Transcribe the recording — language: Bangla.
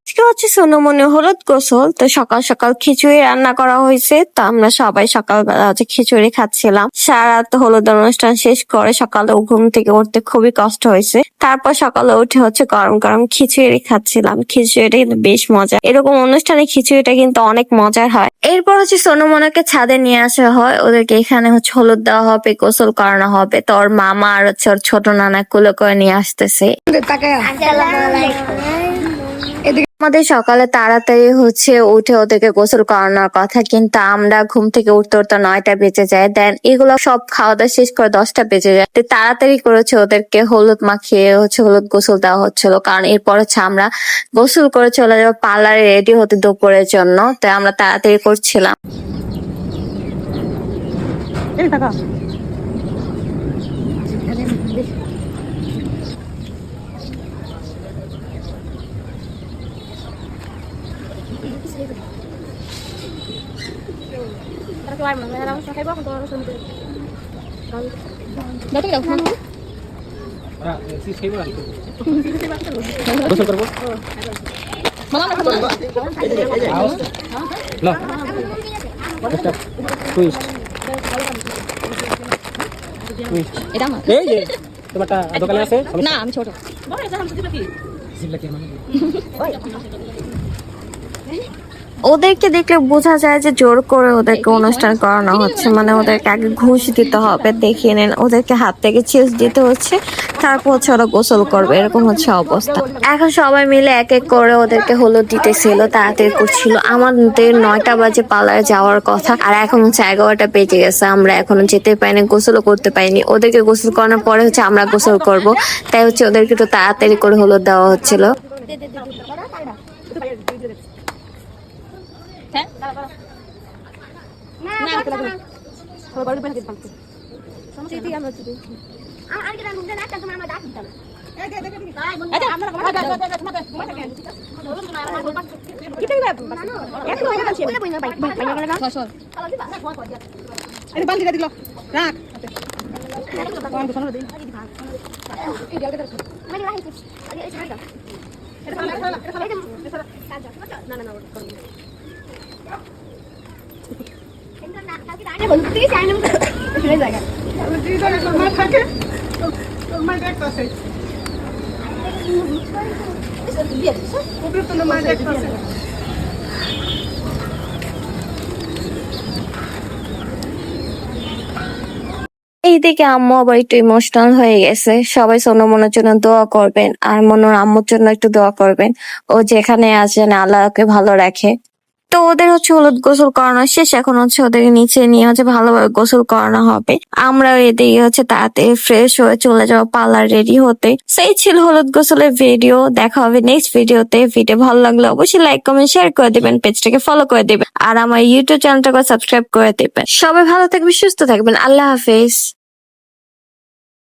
আজকে হচ্ছে সোনমনি হলুদ গোসল, তো সকাল সকাল খিচুড়ি রান্না করা হয়েছে। তো আমরা সবাই সকালবেলা হচ্ছে খিচুড়ি খাচ্ছিলাম। সারা রাত হলুদ অনুষ্ঠান শেষ করে সকালে ঘুম থেকে উঠতে খুবই কষ্ট হয়েছে। তারপর সকালে উঠে হচ্ছে গরম গরম খিচুড়ি খাচ্ছিলাম। খিচুড়িটা কিন্তু বেশ মজা, এরকম অনুষ্ঠানে খিচুড়িটা কিন্তু অনেক মজার হয়। এরপর হচ্ছে সোনমনাকে ছাদে নিয়ে আসা হয়, ওদেরকে এখানে হচ্ছে হলুদ দেওয়া হবে, গোসল করানো হবে। তো ওর মামা আর হচ্ছে ওর ছোট নানা কুলে করে নিয়ে আসতেছে। আমাদের সকালে তাড়াতাড়ি হচ্ছে উঠে ওদেরকে গোসল করানোর কথা, কিন্তু আমরা ঘুম থেকে উঠতে উঠতে 9টা বেজে যায়। দেন এগুলো সব খাওয়া দাওয়া শেষ করে 10টা বেজে যায়। তো তাড়াতাড়ি করেছে ওদেরকে হলুদ মাখিয়ে হচ্ছে হলুদ গোসল দেওয়া হচ্ছিল, কারণ এরপর হচ্ছে আমরা গোসল করে চলে যাবো পার্লারে রেডি হতে দুপুরের জন্য। তাই আমরা তাড়াতাড়ি করছিলাম। গোসল করবো না একটা টুইস্ট টুইস্ট এই যে তোমারটা দোকানে আছে না আমি ছোট ওদেরকে দেখলে বোঝা যায় যে জোর করে ওদেরকে অনুষ্ঠান করানো হচ্ছে, মানে ওদেরকে আগে ঘুষ দিতে হবে। দেখিয়ে নেন, ওদেরকে হাত থেকে চিপস দিতে হচ্ছে, তারপর হচ্ছে ওরা গোসল করবে, এরকম হচ্ছে অবস্থা। এখন সবাই মিলে এক এক করে ওদেরকে হলুদ দিতেছিল, তাড়াতাড়ি করছিল। আমাদের 9টা বাজে পার্লারে যাওয়ার কথা, আর এখন হচ্ছে 11টা বেজে গেছে। আমরা এখনো যেতে পারিনি, গোসলও করতে পারিনি। ওদেরকে গোসল করানোর পরে হচ্ছে আমরা গোসল করব, তাই হচ্ছে ওদেরকে একটু তাড়াতাড়ি করে হলুদ দেওয়া হচ্ছিল। এইদিকে আম্মু আবার একটু ইমোশনাল হয়ে গেছে। সবাই সোনমনের জন্য দোয়া করবেন, আর মনোর আম্মুর জন্য একটু দোয়া করবেন, ও যেখানে আছেন আল্লাহকে ভালো রাখে। তো ওদের হচ্ছে হলুদ গোসল করানো শেষ, এখন হচ্ছে ওদের নিচে নিয়ে হচ্ছে ভালোভাবে গোসল করানো হবে। আমরা এদিকে হচ্ছে তাড়াতাড়ি ফ্রেশ হয়ে চলে যাবো পার্লার রেডি হতে। সেই ছিল হলুদ গোসলের ভিডিও। দেখা হবে নেক্সট ভিডিওতে। ভিডিও ভালো লাগলে অবশ্যই লাইক কমেন্ট শেয়ার করে দিবেন, পেজটাকে ফলো করে দিবেন, আর আমার ইউটিউব চ্যানেলটাকে সাবস্ক্রাইব করে দিবেন। সবাই ভালো থাকবেন, সুস্থ থাকবেন। আল্লাহ হাফেজ।